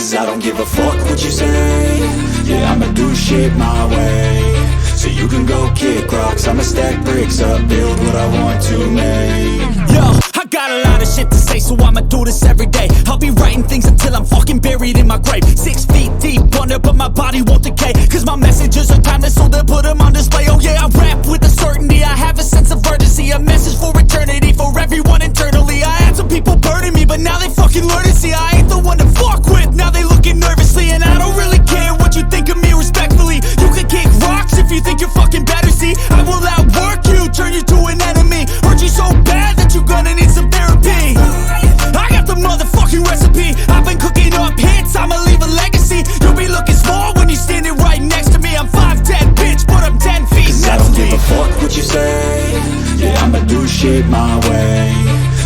Cause I don't give a fuck what you say. Yeah, I'ma do shit my way. So you can go kick rocks, I'ma stack bricks up, build what I want to make. Yo, I got a lot of shit to say, so I'ma do this every day. I'll be writing things until I'm fucking buried in my grave. 6 feet deep under, but my body won't decay. Cause my messages are timeless, so they'll put them on display. Oh yeah, I rap with a certainty, I have a sense of urgency. A message for eternity, for everyone internally. I had some people burning me, but now they fucking learn to see I ain't the one to fuck with, now they looking nervously. And I don't really care what you think of me, respectfully. You can kick rocks if you think you're fucking better, see. I will outwork you, turn you to an enemy. Hurt you so bad that you're gonna need some therapy. I got the motherfucking recipe, I've been cooking up hits, I'ma leave a legacy. You'll be looking small when you're standing right next to me. I'm 5'10", bitch, but I'm 10 feet. Cause I don't give a fuck what you say. Yeah, I'ma do shit my way.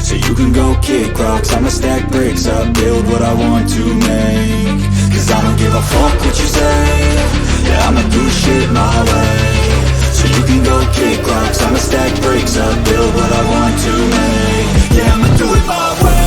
So you can go kick rocks, I'ma stack bricks up, build what I want to make. Cause I don't give a fuck what you say. Yeah, I'ma do shit my way. So you can go kick rocks, I'ma stack bricks up, build what I want to make. Yeah, I'ma do it my way.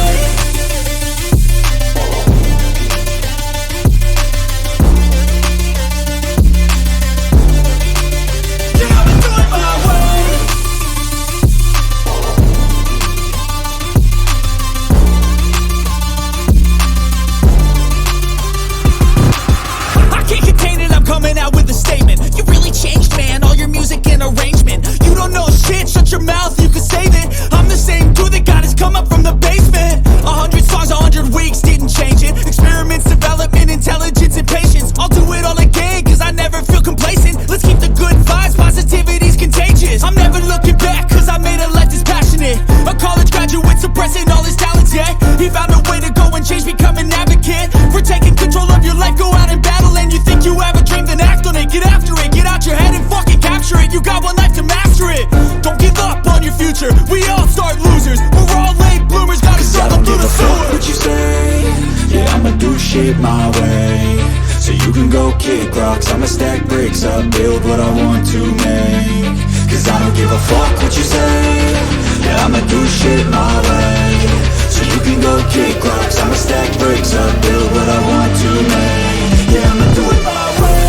Coming out with a statement. You really changed, man, all your music and arrangement. You don't know shit, shut your mouth, you can save it. I'm the same dude that got his come up from the basement. 100 songs, 100 weeks, didn't change it. Experiments, development, intelligence, and patience. I'll do it all again, cause I never feel complacent. Let's keep the good vibes, positivity's contagious. I'm never looking back, cause I made a life that's passionate. A college graduate suppressing all his talents, yeah. He found a way to go and change, become an advocate. For taking control of your life, go out and battle. And you think you have a dream, then act on it. Get after it, get out your head and fucking capture it. You got one life to master it. Don't give up on your future, we all start losers. We're all late bloomers, gotta struggle through the sewer. What you say? Yeah, I'ma do shit my way. So you can go kick rocks, I'ma stack bricks up, build what I want to make. Cause I don't give a fuck what you say. Yeah, I'ma do shit my way. So you can go kick rocks, I'ma stack bricks up, build what I want to make. Yeah, I'ma do it my way.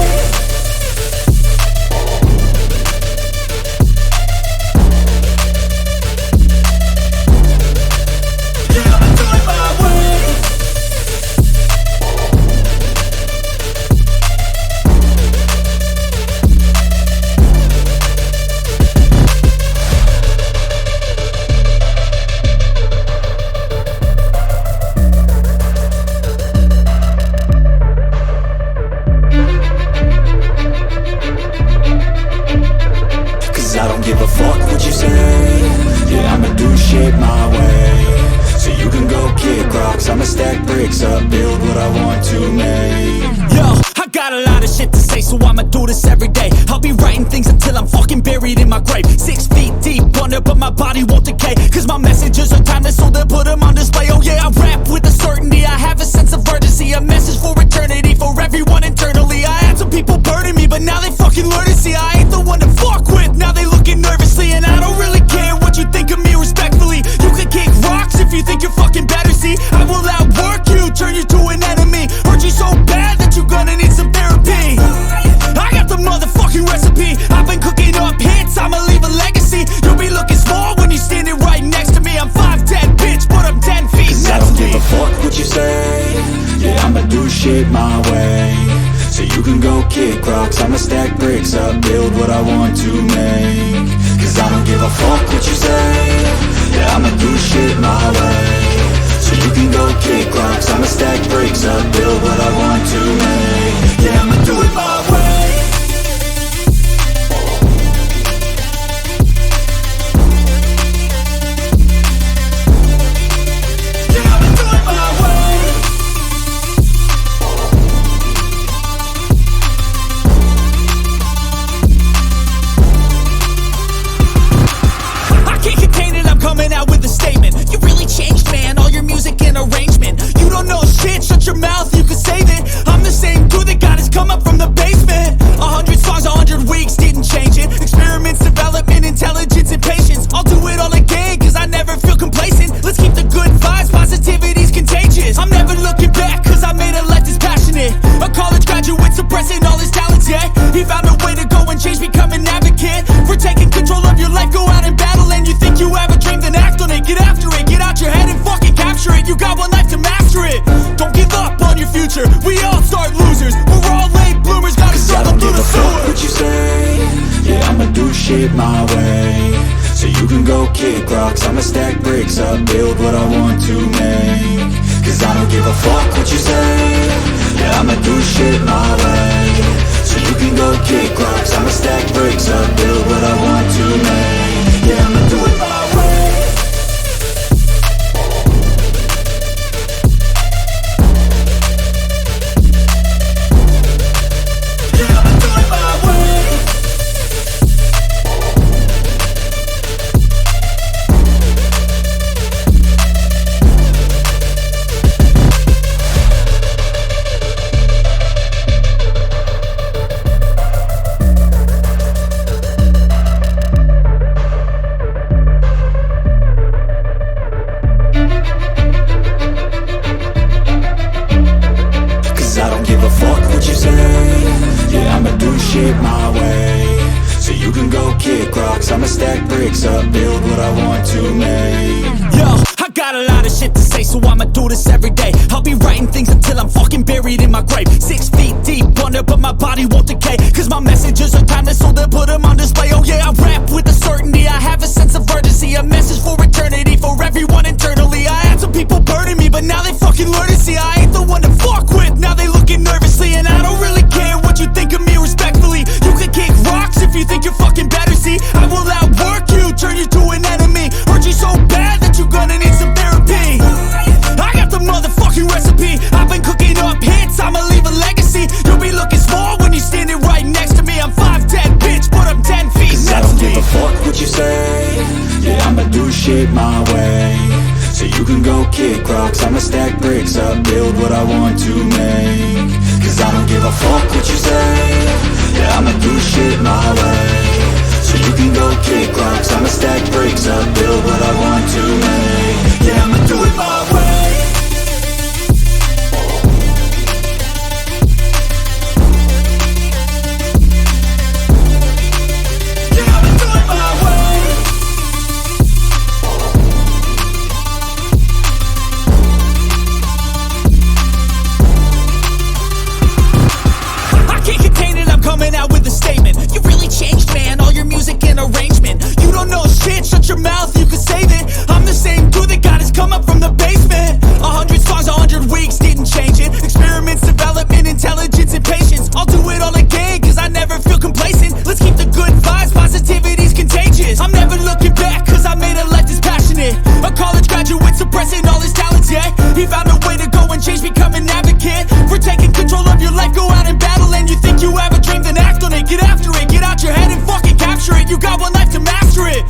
I don't give a fuck what you say. Yeah, I'ma do shit my way. So you can go kick rocks, I'ma stack bricks up, build what I want to make. Yo, I got a lot of shit to say, so I'ma do this every day. I'll be writing things until I'm fucking buried in my grave. 6 feet deep under, but my body won't decay. Cause my messages are timeless, so they'll put them on display. Oh yeah, I rap with a certainty, I have a sense of urgency. A message for eternity, for everyone internally. I had some people burning me, but now they fucking learn to see I ain't the one to fuck with, now they looking nervously. And I don't really care what you think of me, respectfully. You can kick rocks if you think you're fucking better, see. I will outwork you, turn you to an enemy. Hurt you so bad that you're gonna need some therapy. I got the motherfucking recipe, I've been cooking up hits, I'ma leave a legacy. You'll be looking small when you're standing right next to me. I'm 5'10", bitch, but I'm 10 feet. Cause I don't give a fuck what you say. Yeah, I'ma do shit my way. So you can go kick rocks, I'ma stack bricks up, build what I want to make. Cause I don't give a fuck what you say. Yeah, I'ma do shit my way. So you can go kick rocks, I'ma stack bricks up, build what I want to make. Yeah, I'ma do it my way. Coming out with a statement. You really changed, man, all your music and arrangement. You don't know shit, shut your mouth, you can save it. I'm the same shit my way. So you can go kick rocks, I'ma stack bricks up, build what I want to make. Cause I don't give a fuck what you say, yeah, I'ma do shit my way. So you can go kick rocks, I'ma stack bricks up, build what I want to make. Yeah, I'ma do it my way. Yeah, I'ma do it my way. Cause I don't give a fuck what you say, yeah, I'ma do shit my way. So you can go kick rocks, I'ma stack bricks up, build what I want to make. Yo, I got a lot of shit to say, so I'ma do this every day. I'll be writing things until I'm fucking buried in my grave. 6 feet deep under, but my body won't decay. Cause my messages are timeless, so they'll put them on display. Oh yeah, I rap with a certainty, I have a sense of urgency. A message for eternity, for everyone internally. I had some people burning me, but now they fucking learn to see I ain't the one to fuck with, now they looking nervously. And I don't really care what you think of me, respectfully. You can kick rocks if you think you're fucking better, see. I will outwork you, turn you to an enemy. Hurt you so bad that you're gonna need some therapy. I got the motherfucking recipe, I've been cooking up hits, I'ma leave a legacy. You'll be looking small when you're standing right next to me. I'm 5'10", bitch, but I'm 10 feet Cause I next don't to give me. a fuck what you say, yeah, I'ma do shit my way. So you can go kick rocks, I'ma stack bricks up, build what I want to make. Cause I don't give a fuck what you say, yeah, I'ma do shit my way. So you can go kick rocks, I'ma stack bricks up, build what I want to make. Yeah, I'ma do it my way. Yeah, I'ma do it my way. I can't contain it, I'm coming out with a statement. You really changed, man, all your music and arrangement. You don't know shit, shut your mouth, you can save it. I'm the same dude that got his come up from the basement. 100 songs, 100 weeks, didn't change it. Experiments, development, intelligence, and patience. I'll do it all again, cause I never feel complacent. Let's keep the good vibes, positivity's contagious. I'm never looking back, cause I made a life that's passionate. A college graduate suppressing all his talents, yeah. He found a way to go and change, become an advocate for taking control of your life, go out and battle. And you think you have a dream, then act on it. Get after it, get out your head and fucking capture it. You got one life to master it.